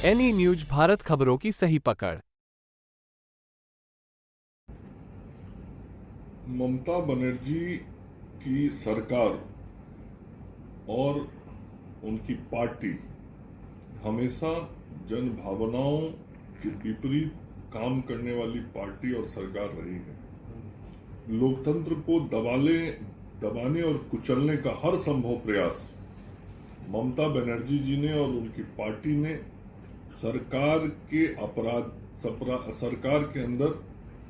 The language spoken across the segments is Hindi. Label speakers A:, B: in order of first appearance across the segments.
A: एनई न्यूज भारत खबरों की सही पकड़।
B: ममता बनर्जी की सरकार और उनकी पार्टी हमेशा जन भावनाओं के विपरीत काम करने वाली पार्टी और सरकार रही है। लोकतंत्र को दबाने और कुचलने का हर संभव प्रयास ममता बनर्जी जी ने और उनकी पार्टी ने सरकार के अंदर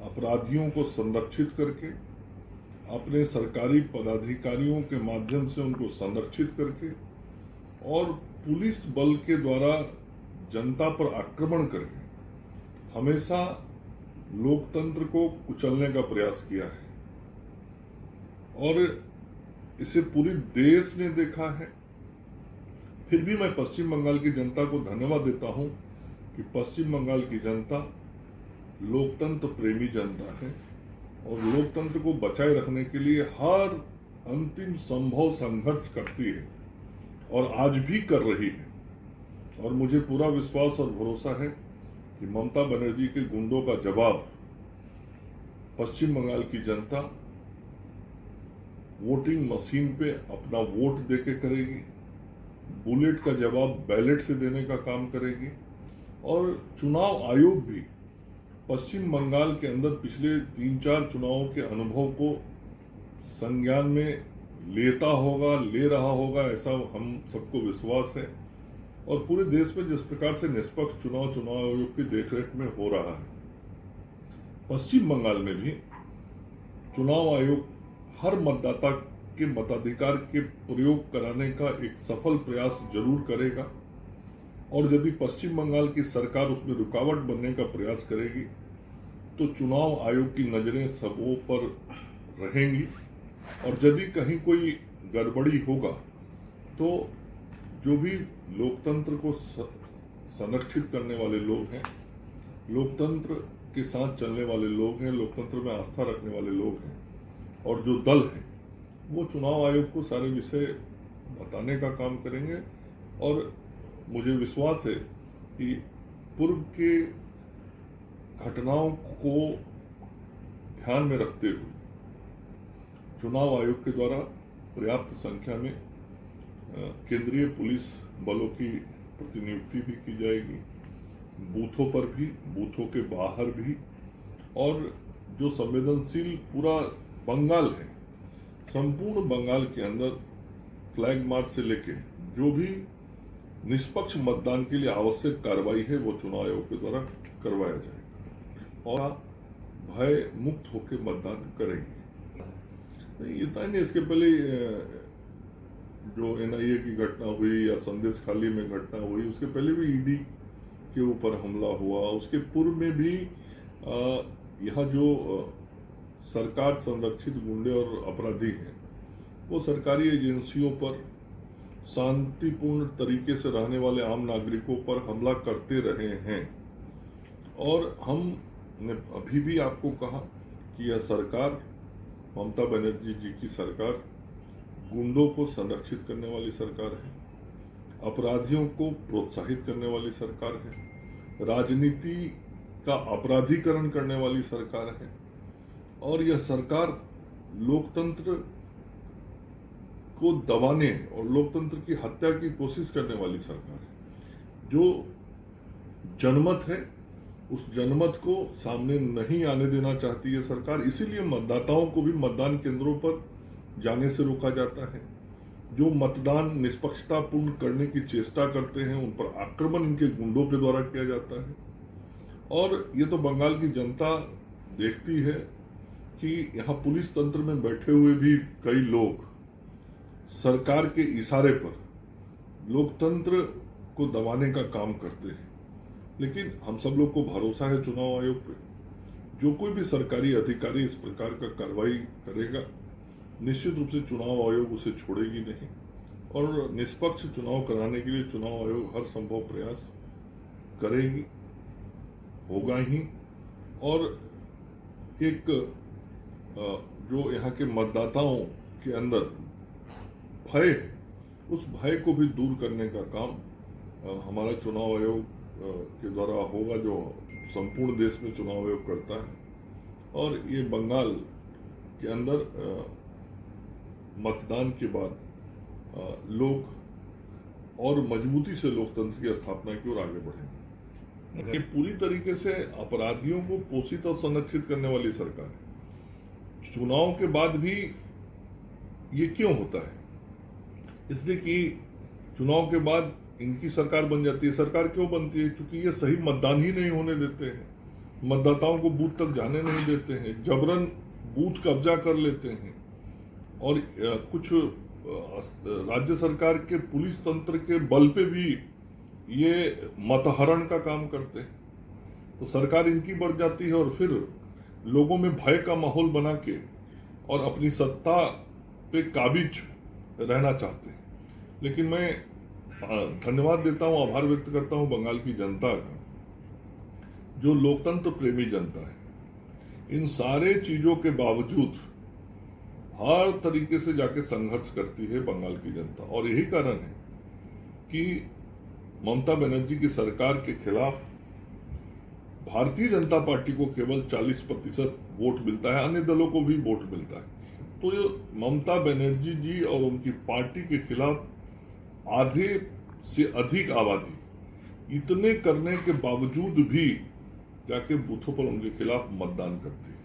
B: अपराधियों को संरक्षित करके, अपने सरकारी पदाधिकारियों के माध्यम से उनको संरक्षित करके और पुलिस बल के द्वारा जनता पर आक्रमण करके हमेशा लोकतंत्र को कुचलने का प्रयास किया है। और इसे पूरे देश ने देखा है। फिर भी मैं पश्चिम बंगाल की जनता को धन्यवाद देता हूं कि पश्चिम बंगाल की जनता लोकतंत्र प्रेमी जनता है और लोकतंत्र को बचाए रखने के लिए हर अंतिम संभव संघर्ष करती है और आज भी कर रही है। और मुझे पूरा विश्वास और भरोसा है कि ममता बनर्जी के गुंडों का जवाब पश्चिम बंगाल की जनता वोटिंग मशीन पे अपना वोट देके करेगी, बुलेट का जवाब बैलेट से देने का काम करेगी। और चुनाव आयोग भी पश्चिम बंगाल के अंदर पिछले 3-4 चुनावों के अनुभव को संज्ञान में ले रहा होगा, ऐसा हम सबको विश्वास है। और पूरे देश में जिस प्रकार से निष्पक्ष चुनाव आयोग की देखरेख में हो रहा है, पश्चिम बंगाल में भी चुनाव आयोग हर मतदाता के मताधिकार के प्रयोग कराने का एक सफल प्रयास जरूर करेगा। और यदि पश्चिम बंगाल की सरकार उसमें रुकावट बनने का प्रयास करेगी तो चुनाव आयोग की नजरें सबों पर रहेंगी। और यदि कहीं कोई गड़बड़ी होगा तो जो भी लोकतंत्र को संरक्षित करने वाले लोग हैं, लोकतंत्र के साथ चलने वाले लोग हैं, लोकतंत्र में आस्था रखने वाले लोग हैं और जो दल हैं, वो चुनाव आयोग को सारे विषय बताने का काम करेंगे। और मुझे विश्वास है कि पूर्व के घटनाओं को ध्यान में रखते हुए चुनाव आयोग के द्वारा पर्याप्त संख्या में केंद्रीय पुलिस बलों की प्रतिनियुक्ति भी की जाएगी, बूथों पर भी, बूथों के बाहर भी। और जो संवेदनशील पूरा बंगाल है, संपूर्ण बंगाल के अंदर फ्लैग मार्च से लेके जो भी निष्पक्ष मतदान के लिए आवश्यक कार्रवाई है वो चुनाव आयोग के द्वारा करवाया जाएगा और भय मुक्त होकर मतदान करेंगे। इतना नहीं, इसके पहले जो एनआईए की घटना हुई या संदेश खाली में घटना हुई, उसके पहले भी ईडी के ऊपर हमला हुआ, उसके पूर्व में भी यहाँ जो सरकार संरक्षित गुंडे और अपराधी हैं वो सरकारी एजेंसियों पर, शांतिपूर्ण तरीके से रहने वाले आम नागरिकों पर हमला करते रहे हैं। और हमने अभी भी आपको कहा कि यह सरकार, ममता बनर्जी जी की सरकार, गुंडों को संरक्षित करने वाली सरकार है, अपराधियों को प्रोत्साहित करने वाली सरकार है, राजनीति का अपराधीकरण करने वाली सरकार है। और यह सरकार लोकतंत्र को दबाने और लोकतंत्र की हत्या की कोशिश करने वाली सरकार है। जो जनमत है उस जनमत को सामने नहीं आने देना चाहती है सरकार, इसीलिए मतदाताओं को भी मतदान केंद्रों पर जाने से रोका जाता है। जो मतदान निष्पक्षतापूर्ण करने की चेष्टा करते हैं उन पर आक्रमण इनके गुंडों के द्वारा किया जाता है। और ये तो बंगाल की जनता देखती है कि यहाँ पुलिस तंत्र में बैठे हुए भी कई लोग सरकार के इशारे पर लोकतंत्र को दबाने का काम करते हैं। लेकिन हम सब लोग को भरोसा है चुनाव आयोग पे, जो कोई भी सरकारी अधिकारी इस प्रकार का कार्रवाई करेगा निश्चित रूप से चुनाव आयोग उसे छोड़ेगी नहीं। और निष्पक्ष चुनाव कराने के लिए चुनाव आयोग हर संभव प्रयास करेगी, होगा ही। और एक जो यहाँ के मतदाताओं के अंदर भय है, उस भय को भी दूर करने का काम हमारा चुनाव आयोग के द्वारा होगा, जो संपूर्ण देश में चुनाव आयोग करता है। और ये बंगाल के अंदर मतदान के बाद लोग और मजबूती से लोकतंत्र की स्थापना की ओर आगे बढ़ेंगे। ये पूरी तरीके से अपराधियों को पोषित और संरक्षित करने वाली सरकार है। चुनाव के बाद भी ये क्यों होता है? इसलिए कि चुनाव के बाद इनकी सरकार बन जाती है। सरकार क्यों बनती है? क्योंकि ये सही मतदान ही नहीं होने देते हैं, मतदाताओं को बूथ तक जाने नहीं देते हैं, जबरन बूथ कब्जा कर लेते हैं, और कुछ राज्य सरकार के पुलिस तंत्र के बल पे भी ये मतहरण का काम करते हैं। तो सरकार इनकी बढ़ जाती है और फिर लोगों में भय का माहौल बना के और अपनी सत्ता पे काबिज रहना चाहते हैं। लेकिन मैं धन्यवाद देता हूं, आभार व्यक्त करता हूं बंगाल की जनता का, जो लोकतंत्र प्रेमी जनता है। इन सारे चीजों के बावजूद हर तरीके से जाके संघर्ष करती है बंगाल की जनता। और यही कारण है कि ममता बनर्जी की सरकार के खिलाफ भारतीय जनता पार्टी को केवल 40% वोट मिलता है, अन्य दलों को भी वोट मिलता है। तो ये ममता बनर्जी जी और उनकी पार्टी के खिलाफ आधे से अधिक आबादी इतने करने के बावजूद भी जाके बूथों पर उनके खिलाफ मतदान करती है।